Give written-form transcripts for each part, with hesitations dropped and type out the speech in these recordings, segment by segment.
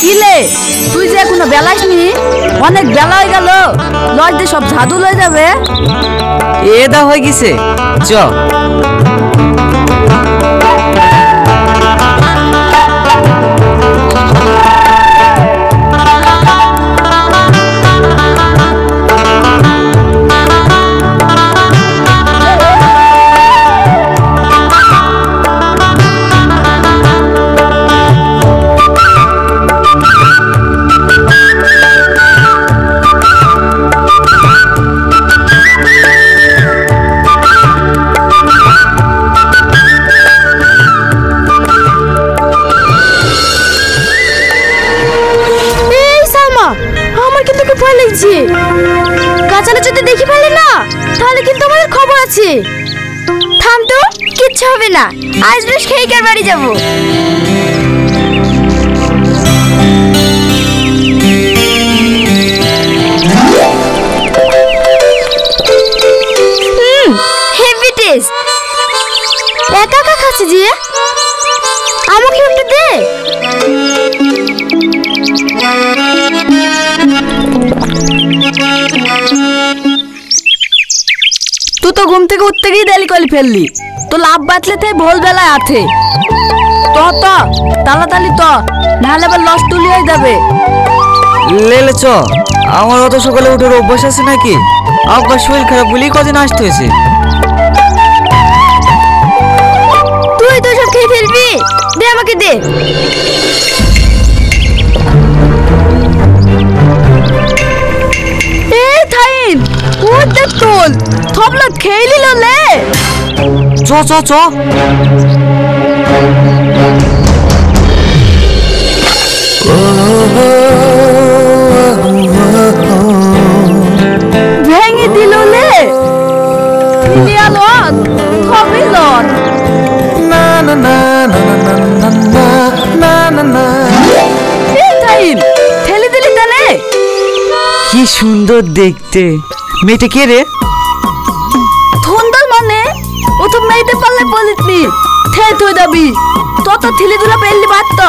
কি লে তুই যে এখনো বেলাসনি, অনেক বেলা হয়ে গেল, লজ দিয়ে সব ঝাড়ু লয়ে যাবে। দা হয়ে গেছে, চ। গাছালে যদি দেখি ফেলে না তাহলে কিন্তু আমাদের খবর আছে। থাম তো, কিচ্ছু হবে না, আজ বেশ খেয়ে কার বাড়ি যাব। Heavy taste. একা একা খাচ্ছি যে, আমাকে একটু দে। তুই তো ঘুম থেকে উঠতে গিয়ে দেরি করে ফেললি, তো লাভ বাতলে তাই ভোল বেলায় আছে। তো তাড়াতাড়ি তো, নাহলে আবার লস তুলি হয়ে যাবে। লে চ, আমার অত সকালে উঠার অভ্যাস আছে নাকি? আব্বার শরীর খারাপ বলেই কদিন আসতে হয়েছে। তুই তো সব খেয়ে ফেলবি, দে আমাকে দে। তোল থবলা খেয়ে নিল লে। চ চ চ। ভেঙে দিল লে। লিয়ালন থবিলন না না না না না না না না না। ঠেলে দিলি তালে। কি সুন্দর দেখতে, মেয়েটা কে রে? ধন্দল মানে ও তো মেয়েতে পারলে বলিতনি ঠে তুই দাবি তত ঠেলে দিলা পেললি বাত।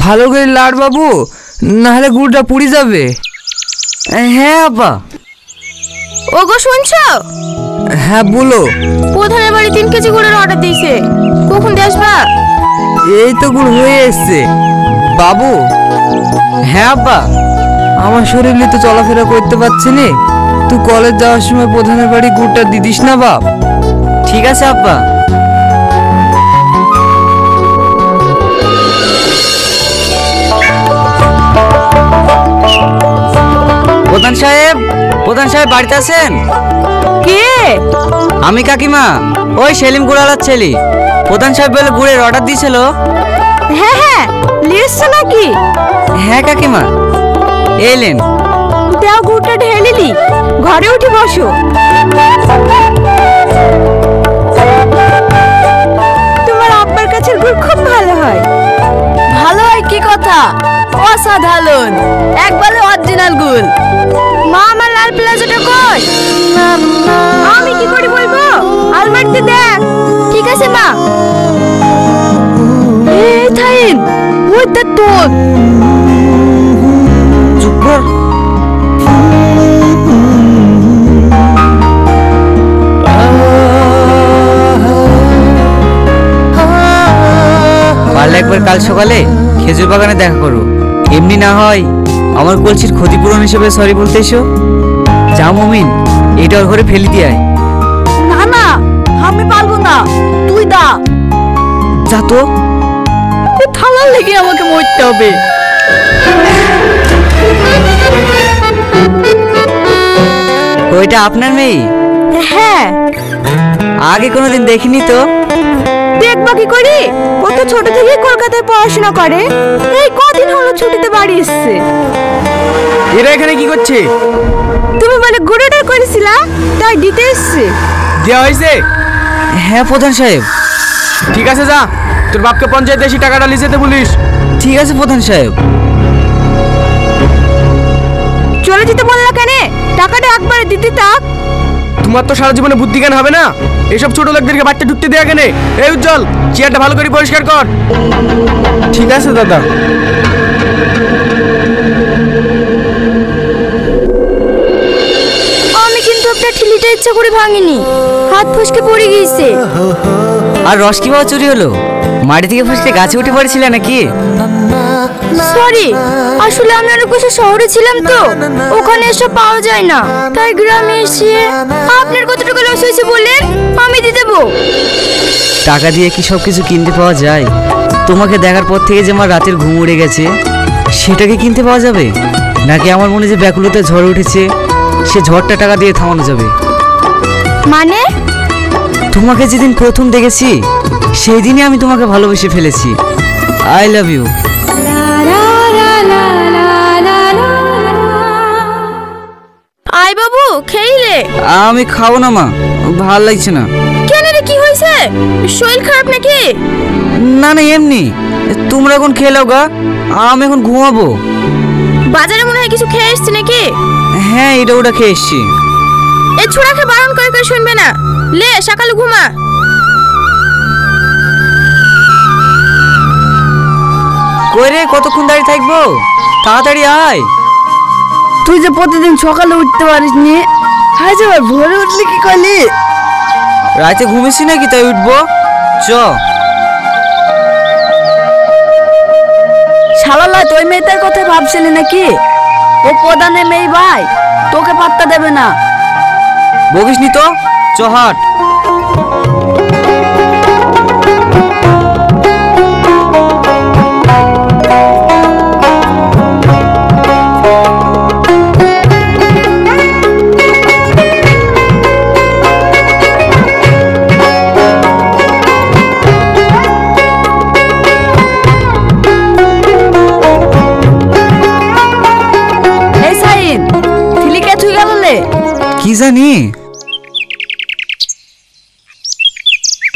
ভালো করে লাড় বাবু, নাহলে গুড়টা পুড়ে যাবে। হ্যাঁ আপা। ওগো শুনছো? হ্যাঁ বলো। প্রধানের বাড়ি 3 কেজি গুড়ের অর্ডার দিয়েছে, কখন দিয়ে আসবা? এই তো গুড় হয়ে এসছে বাবু। হ্যাঁ আব্বা, আমার শরীরে তো চলাফেরা করতে পারছি না, তুই কলেজ যাওয়ার সময় প্রধানের বাড়ি গুড়টা দিদিস না বাপ। ঠিক আছে আব্বা। প্রধান সাহেব, প্রধান সাহেব বাড়িতে আছেন? কে? আমি কাকিমা, ওই সেলিম গুড়ালার ছেলে। প্রধান সাহেব বলে গুড়ের অর্ডার দিয়েছিল। হ্যাঁ হ্যাঁ, লিয়েছ নাকি? হ্যাঁ কাকিমা, এলেন। দাও গুড়টা ঢেলিলি, ঘরে উঠে বসো। তোমার আব্বার কাছের গুড় খুব ভালো হয়। ভালো হয় কি কথা, অসাধারণ, একবারে অরিজিনাল গুড়। মা, আমার লাল প্লাজোটা কই? আমি কি করে বলবো, আলমারিতে দেখ। ঠিক আছে মা। এই থাইন, ওইটা তোর। চুপ কর। পারলে একবার কাল সকালে খেজুর বাগানে দেখা করো। এমনি না হয় আমার কলসির ক্ষতিপূরণ হিসেবে সরি বলতে এসো। যা মমিন, এটা ওর ঘরে ফেলে দিয়ে আয়। না না, আমি পারবো না, তুই দা। যা তো, থালার লেগে আমাকে মরতে হবে। ওইটা আপনার মেয়ে? হ্যাঁ। আগে কোনোদিন দেখিনি তো। দেখবা কি করি, ও তো ছোট থেকে কলকাতায় পড়াশোনা করে, এই কদিন হলো ছুটিতে বাড়ি এসেছে। এরা এখানে কি করছে? তুমি বলে গুড়োটা করেছিলা, তাই দিতে এসেছে। দেওয়া হয়েছে? হ্যাঁ প্রধান সাহেব। ঠিক আছে, যা তোর বাপকে পঞ্চায়েতে এসে টাকাটা লিখে যেতে বলিস। ঠিক আছে প্রধান সাহেব। চলে যেতে বললা কেন? টাকাটা একবারে দিতে থাক। তোমার তো সারা জীবনে বুদ্ধি জ্ঞান হবে না, এসব ছোট লোকদেরকে বাড়িতে ঢুকতে দেয়া কেন? এই উজ্জ্বল, চেয়ারটা ভালো করে পরিষ্কার কর। ঠিক আছে দাদা। আমি কিন্তু আপনার ঠিলিটা ইচ্ছা করে ভাঙিনি, হাত ফসকে পড়ে গিয়েছে। আর রস কিভাবে চুরি হলো? মাটি থেকে ফসকে গাছে উঠে পড়েছিলে নাকি? সরি, আসলে আমি অনেক বছর শহরে ছিলাম তো, ওখানে এসব পাওয়া যায় না, তাই গ্রামে এসে আপনার কতটুকু লস হয়েছে বলেন, আমি দিয়ে দেবো। টাকা দিয়ে কি সব কিছু কিনতে পাওয়া যায়? তোমাকে দেখার পর থেকে যে আমার রাতের ঘুম উড়ে গেছে, সেটাকে কিনতে পাওয়া যাবে? নাকি আমার মনে যে ব্যাকুলতা ঝড় উঠেছে, সে ঝড়টা টাকা দিয়ে থামানো যাবে? মানে? তোমাকে যেদিন প্রথম দেখেছি সেই দিনই আমি তোমাকে ভালোবেসে ফেলেছি। I love you. আই বাবু, খেইলে? আমি খাবো না মা, ভাল লাগছে না। কেন রে, কি হয়েছে? শরীর খারাপ নাকি? না না, এমনি। তোমরা এখন খেয়ে নাও গা, আমি এখন ঘুমাবো। বাজারে মনে হয় কিছু খেয়ে এসছি নাকি? হ্যাঁ, এটা ওটা খেয়ে এসছি। এই ছোড়াকে বারণ করে করে শুনবে না, লে সকালে ঘুমা। কই রে, কতক্ষণ দাঁড়িয়ে থাকবো? তাড়াতাড়ি আয়। তুই যে প্রতিদিন সকালে উঠতে পারিস নি, আজ আবার ভোরে উঠলি কি করলি? রাতে ঘুমিয়েছি নাকি তাই উঠবো? চ। শালালা তুই মেয়েটার কথা ভাবছিলি নাকি? ও প্রধানের মেয়ে ভাই, তোকে পাত্তা দেবে না। বকিস নি তো, চ হাট। এই সাইন, থিলিকে তুই গেল লে? কি জানি?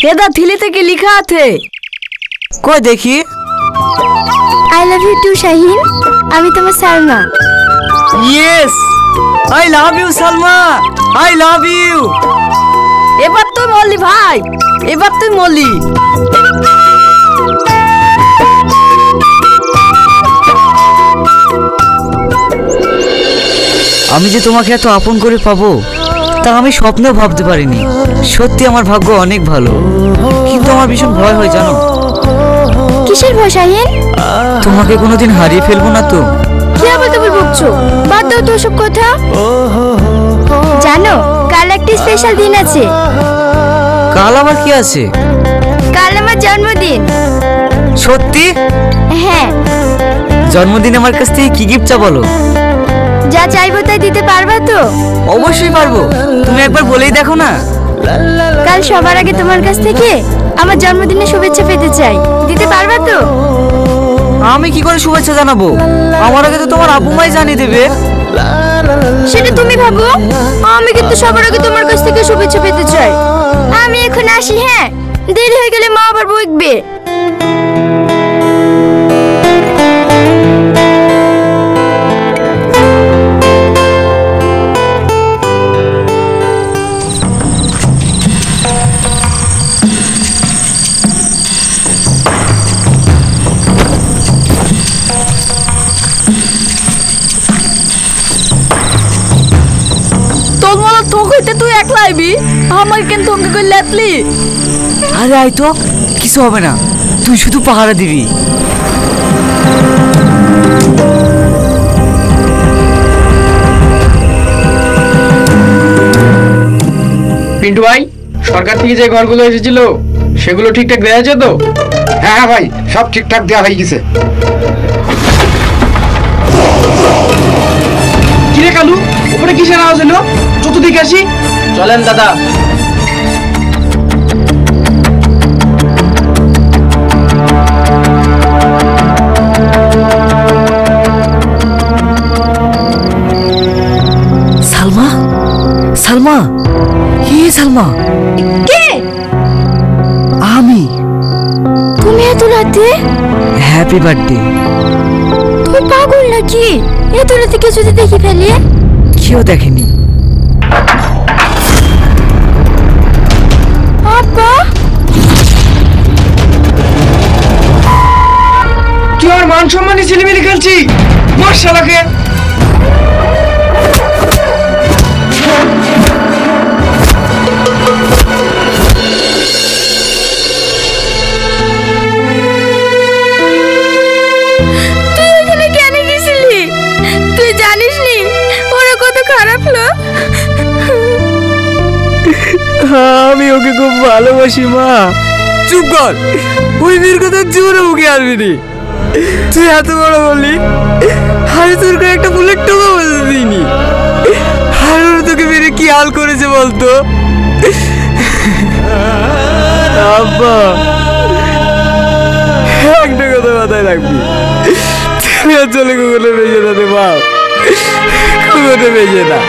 হেদা থিলিতে কি লিখা আছে? কই দেখি। I love you too Shahin, আমি তোমার Salma. Yes, I love you Salma, I love you. এবার তুই মরলি ভাই, এবার তুই মরলি। আমি যে তোমাকে এত আপন করে পাবো তা আমি স্বপ্নেও ভাবতে পারিনি। সত্যি আমার ভাগ্য অনেক ভালো, কিন্তু আমার ভীষণ ভয় হয় জানো। কিসের ভয় শাহিন? তোমাকে কোনোদিন হারিয়ে ফেলবো না তো। কি আবার তুমি বকছো? বাদ দাও তো ওসব কথা। জানো, কাল একটা স্পেশাল দিন আছে। কাল আবার কি আছে? কাল আমার জন্মদিন। সত্যি? হ্যাঁ। জন্মদিন আমার কাছ থেকে কি গিফট চা বলো? যা চাইবো তাই দিতে পারবা তো? অবশ্যই পারবো, তুমি একবার বলেই দেখো না। কাল সবার আগে তোমার কাছ থেকে আমার জন্মদিনের শুভেচ্ছা পেতে চাই, দিতে পারবা তো? আমি কি করে শুভেচ্ছা জানাবো? আমার আগে তো তোমার আব্বু মাই জানিয়ে দেবে। সেটা তুমি ভাবো, আমি কিন্তু সবার আগে তোমার কাছ থেকে শুভেচ্ছা পেতে চাই। আমি এখন আসি, হ্যাঁ? দেরি হয়ে গেলে মা আবার বকবে। তোর মনে তো হইতে তুই একলা আইবি, আমার কিন্তু অঙ্ক করে লেতলি। আরে আয় তো, কিছু হবে না, তুই শুধু পাহারা দিবি। পিন্টু ভাই, সরকার থেকে যে ঘরগুলো এসেছিল সেগুলো ঠিকঠাক দেওয়া আছে তো? হ্যাঁ ভাই, সব ঠিকঠাক দেওয়া হয়ে গেছে। কিরে কালু, উপরে কিসের আওয়াজ এলো? চত দিকে আসি। চলেন দাদা। সালমা, সালমা, কে সালমা? কে? আমি। তুমি এত রাতে? Happy birthday. তুমি পাগল নাকি? এত রাতে কেউ যদি দেখে ফেলে? কেউ দেখেনি। মান সম্মানে ছেলেমেলে খেলছি, মার শালাকে। তুই এখানে কেন গেছিলি? তুই জানিস নি ওরা কত খারাপ লোক। আমি ওকে খুব ভালোবাসি মা। চুপ কর, ওই মেয়ের কথা জীবনে মুখে আসবি নি। তুই এত বড় বললি, আমি তোর করে একটা বুলেট টোকা বলতে দিইনি। আর ওর তোকে মেরে কি হাল করেছে বলতো? আব্বা, একটা কথা মাথায় রাখবি, তুই আর চলে কখনো বেঁচে না রে বাপ, কখনো বেঁচে না।